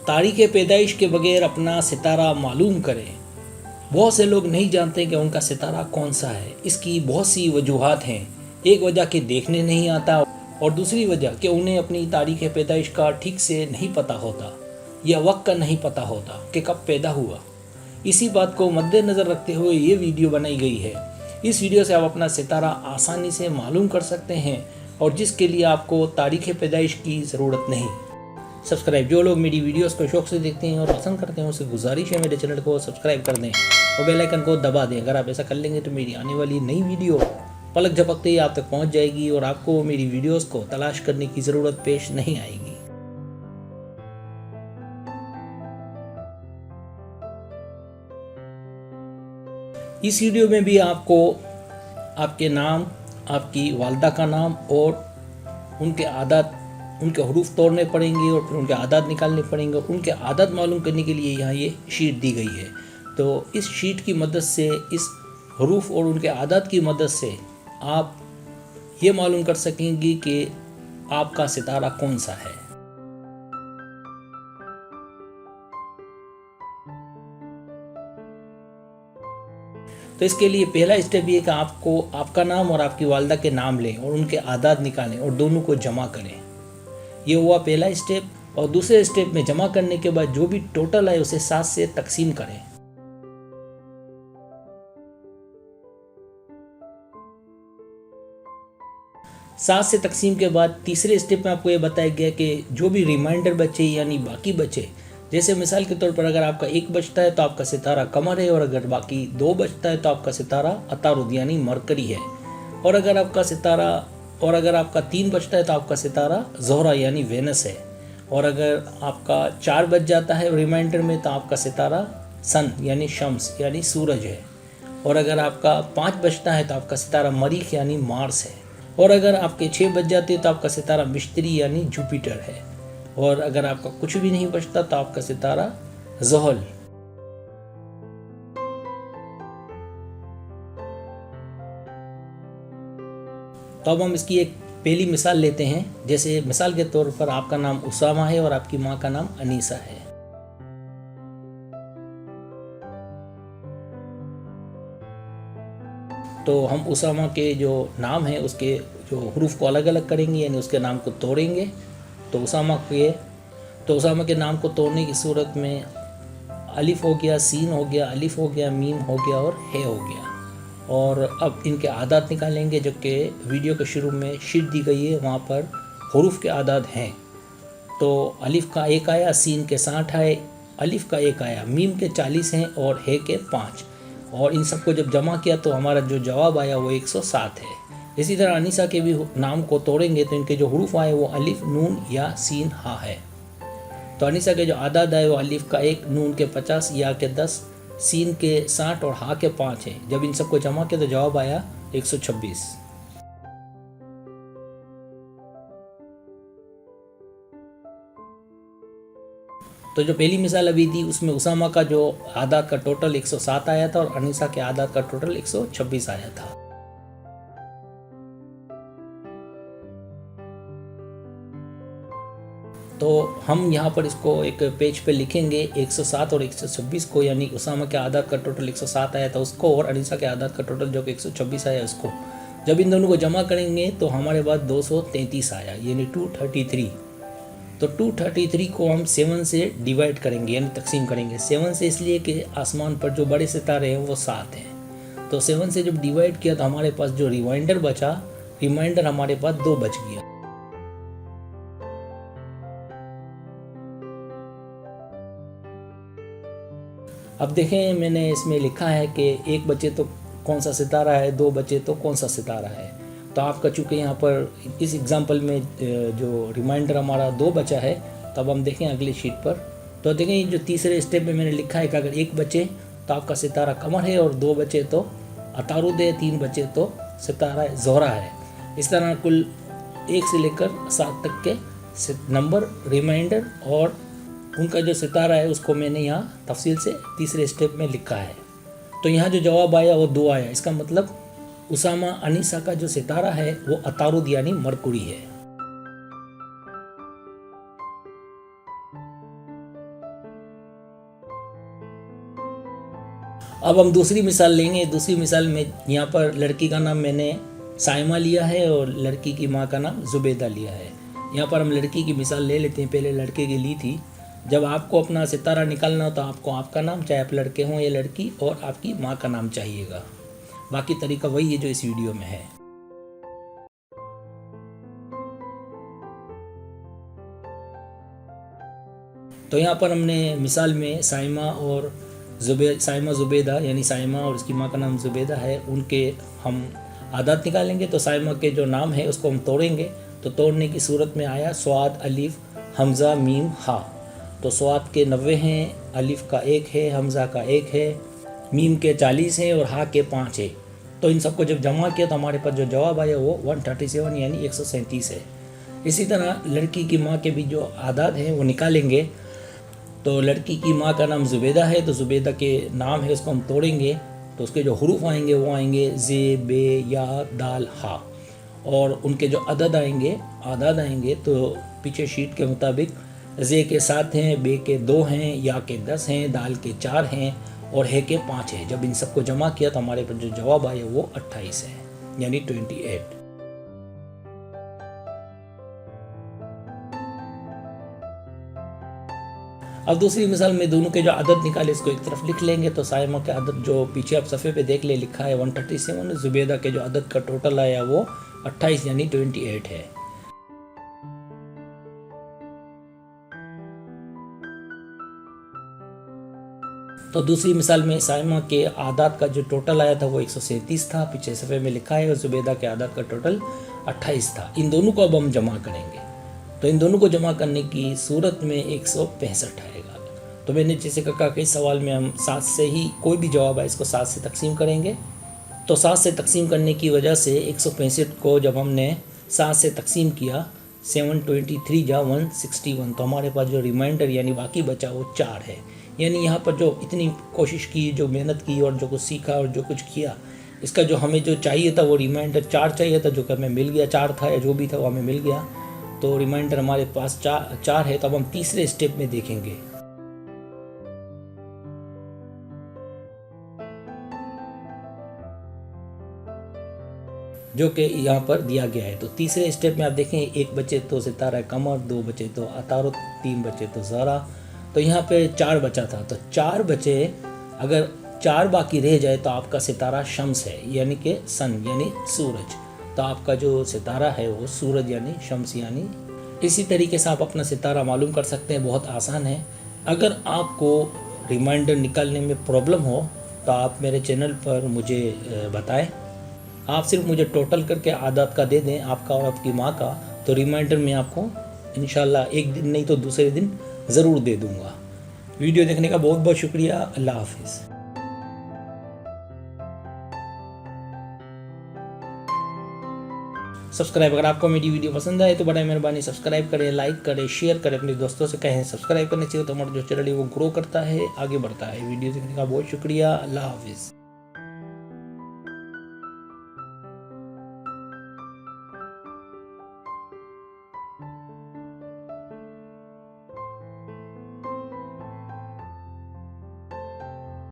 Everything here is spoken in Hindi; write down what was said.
तारीख़ पैदाइश के बगैर अपना सितारा मालूम करें। बहुत से लोग नहीं जानते कि उनका सितारा कौन सा है। इसकी बहुत सी वजूहात हैं। एक वजह कि देखने नहीं आता और दूसरी वजह कि उन्हें अपनी तारीख़ पैदाइश का ठीक से नहीं पता होता या वक्त का नहीं पता होता कि कब पैदा हुआ। इसी बात को मद्देनज़र रखते हुए ये वीडियो बनाई गई है। इस वीडियो से आप अपना सितारा आसानी से मालूम कर सकते हैं और जिसके लिए आपको तारीख़ पैदाइश की ज़रूरत नहीं। सब्सक्राइब, जो लोग मेरी वीडियोस को शौक़ से देखते हैं और पसंद करते हैं उसे गुजारिश है मेरे चैनल को सब्सक्राइब कर दें और बेल आइकन को दबा दें। अगर आप ऐसा कर लेंगे तो मेरी आने वाली नई वीडियो पलक झपकते ही आप तक पहुंच जाएगी और आपको मेरी वीडियोस को तलाश करने की ज़रूरत पेश नहीं आएगी। इस वीडियो में भी आपको आपके नाम, आपकी वालदा का नाम और उनके आदत, उनके हरूफ तोड़ने पड़ेंगे और फिर उनके आदत निकालने पड़ेंगे और उनके आदत मालूम करने के लिए यहाँ ये शीट दी गई है। तो इस शीट की मदद से, इस हरूफ और उनके आदत की मदद से आप ये मालूम कर सकेंगे कि आपका सितारा कौन सा है। तो इसके लिए पहला स्टेप ये कि आपको आपका नाम और आपकी वालदा के नाम लें और उनके आदात निकालें और दोनों को जमा करें। ये हुआ पहला स्टेप। और दूसरे स्टेप में जमा करने के बाद जो भी टोटल है उसे 7 से तकसीम करें। सात से तकसीम के बाद तीसरे स्टेप में आपको ये बताया गया कि जो भी रिमाइंडर बचे यानी बाकी बचे, जैसे मिसाल के तौर पर अगर आपका 1 बचता है तो आपका सितारा कमर है और अगर बाकी 2 बचता है तो आपका सितारा अतारुद यानी मरकरी है और अगर आपका 3 बचता है तो आपका सितारा ज़ोहरा यानी वेनस है और अगर आपका 4 बच जाता है रिमाइंडर में तो आपका सितारा सन यानी शम्स यानी सूरज है और अगर आपका 5 बचता है तो आपका सितारा मरीख यानी मार्स है और अगर आपके 6 बच जाते हैं तो आपका सितारा मिश्तरी यानी जुपिटर है और अगर आपका कुछ भी नहीं बचता तो आपका सितारा ज़ुहल। तो अब हम इसकी एक पहली मिसाल लेते हैं। जैसे मिसाल के तौर पर आपका नाम उसामा है और आपकी माँ का नाम अनीसा है। तो हम उसामा के जो नाम है उसके जो हरूफ को अलग अलग करेंगे यानी उसके नाम को तोड़ेंगे। तो उसामा के नाम को तोड़ने की सूरत में अलिफ हो गया, सीन हो गया, अलिफ हो गया, मीम हो गया और हे हो गया। और अब इनके आदात निकालेंगे जो कि वीडियो के शुरू में शीट दी गई है, वहाँ पर हरूफ के आदात हैं। तो अलिफ का 1 आया, सीन के 60 आए, अलिफ का 1 आया, मीम के 40 हैं और हे के 5 और इन सबको जब जमा किया तो हमारा जो जवाब आया वो 107 है। इसी तरह अनीसा के भी नाम को तोड़ेंगे तो इनके जो हरूफ आए वो अलिफ, नून या सीन, हा है। तो अनीसा के जो आदाद आए वो अलिफ का 1, नून के 50, या के 10, सीन के 60 और हा के 5 हैं। जब इन सबको जमा किया तो जवाब आया 126। तो जो पहली मिसाल अभी थी उसमें उसामा का जो आदाद का टोटल 107 आया था और अनीसा के आदाद का टोटल 126 आया था। तो हम यहाँ पर इसको एक पेज पे लिखेंगे 107 और 126 को, यानी उसामा के आदाद का टोटल 107 आया था उसको और अनीसा के आदाद का टोटल जो कि 126 आया उसको। जब इन दोनों को जमा करेंगे तो हमारे पास 233 आया यानी 233। तो 233 को हम 7 से डिवाइड करेंगे यानी तकसीम करेंगे। 7 से इसलिए कि आसमान पर जो बड़े सितारे हैं वो 7 हैं। तो 7 से जब डिवाइड किया तो हमारे पास जो रिमाइंडर हमारे पास 2 बच गया। अब देखें मैंने इसमें लिखा है कि 1 बचे तो कौन सा सितारा है, 2 बचे तो कौन सा सितारा है। तो आपका चूँकि यहाँ पर इस एग्जांपल में जो रिमाइंडर हमारा 2 बचा है, तो अब हम देखें अगली शीट पर। तो देखें जो तीसरे स्टेप में मैंने लिखा है कि अगर 1 बचे तो आपका सितारा कमर है और 2 बचे तो अतारुद है, 3 बचे तो सितारा ज़ोहरा है। इस तरह कुल 1 से लेकर 7 तक के नंबर रिमाइंडर और उनका जो सितारा है उसको मैंने यहाँ तफसील से तीसरे स्टेप में लिखा है। तो यहाँ जो जवाब आया वो 2 आया। इसका मतलब उसामा अनीसा का जो सितारा है वो अतारुद यानी मरकुरी है। अब हम दूसरी मिसाल लेंगे। दूसरी मिसाल में यहाँ पर लड़की का नाम मैंने साइमा लिया है और लड़की की माँ का नाम जुबैदा लिया है। यहाँ पर हम लड़की की मिसाल ले लेते हैं, पहले लड़के की ली थी। जब आपको अपना सितारा निकालना हो तो आपको आपका नाम, चाहे आप लड़के हों या लड़की, और आपकी माँ का नाम चाहिएगा। बाकी तरीका वही है जो इस वीडियो में है। तो यहाँ पर हमने मिसाल में साइमा जुबैदा यानी साइमा और उसकी माँ का नाम जुबैदा है, उनके हम आदात निकालेंगे। तो साइमा के जो नाम है उसको हम तोड़ेंगे। तो तोड़ने की सूरत में आया स्वाद अलिफ हमज़ा मीम हा। तो स्वाद के 90 हैं, अलिफ का 1 है, हमज़ा का 1 है, मीम के 40 हैं और हा के 5 है। तो इन सबको जब जमा किया तो हमारे पास जो जवाब आया वो 137 यानी 137 है। इसी तरह लड़की की माँ के भी जो आदात हैं वो निकालेंगे। तो लड़की की माँ का नाम जुबैदा है, तो जुबैदा के नाम है उसको हम तोड़ेंगे। तो उसके जो हरूफ आएंगे वो आएंगे जे, बे, या, दाल, हा। और उनके जो आदाद आएंगे तो पीछे शीट के मुताबिक जे के 7 हैं, बे के 2 हैं, या के 10 हैं, दाल के 4 हैं और है के 5 हैं। जब इन सबको जमा किया तो हमारे पास जो जवाब आया वो 28 है यानी 28। अब दूसरी मिसाल में दोनों के जो अदद निकाले इसको एक तरफ लिख लेंगे। तो साइमा के अदद जो पीछे आप सफ़े पे देख ले लिखा है 137, जुबैदा के जो अदद का टोटल आया वो 28 यानी 28 है। तो दूसरी मिसाल में साइमा के आदात का जो टोटल आया था वो 137 था, पीछे सफ़े में लिखा है, और जुबैदा के आदात का टोटल 28 था। इन दोनों को अब हम जमा करेंगे। तो इन दोनों को जमा करने की सूरत में 165 आएगा। तो मैंने जैसे कहा कि इस सवाल में हम 7 से ही कोई भी जवाब है इसको 7 से तकसीम करेंगे। तो 7 से तकसीम करने की वजह से 165 को जब हमने 7 से तकसीम किया 723 जा 161, तो हमारे पास जो रिमाइंडर यानी बाकी बचा वो 4 है। यानी यहाँ पर जो इतनी कोशिश की, जो मेहनत की और जो कुछ सीखा और जो कुछ किया, इसका जो हमें जो चाहिए था वो रिमाइंडर 4 चाहिए था, जो कि हमें मिल गया। 4 था या जो भी था वो हमें मिल गया। तो रिमाइंडर हमारे पास 4 है। तो अब हम तीसरे स्टेप में देखेंगे। जो कि यहाँ पर दिया गया है। तो तीसरे स्टेप में आप देखें, 1 बचे तो सितारा कमर, 2 बचे तो अतारो, 3 बचे तो ज़रा। तो यहाँ पे 4 बचा था। तो 4 बचे, अगर 4 बाकी रह जाए तो आपका सितारा शम्स है यानी कि सन यानी सूरज। तो आपका जो सितारा है वो सूरज यानी शम्स यानी। इसी तरीके से आप अपना सितारा मालूम कर सकते हैं, बहुत आसान है। अगर आपको रिमाइंडर निकालने में प्रॉब्लम हो तो आप मेरे चैनल पर मुझे बताएं। आप सिर्फ मुझे टोटल करके आदात का दे दें, आपका और आपकी माँ का, तो रिमाइंडर मैं आपको इंशाल्लाह एक दिन नहीं तो दूसरे दिन ज़रूर दे दूँगा। वीडियो देखने का बहुत बहुत शुक्रिया। अल्लाह हाफिज़। सब्सक्राइब, अगर आपको मेरी वीडियो पसंद आए तो बड़ा मेहरबानी सब्सक्राइब करें, लाइक करें, शेयर करें, अपने दोस्तों से कहें सब्सक्राइब करने चाहिए। तो हमारा जो चैनल है वो ग्रो करता है, आगे बढ़ता है। वीडियो देखने का बहुत शुक्रिया। अल्लाह हाफिज़।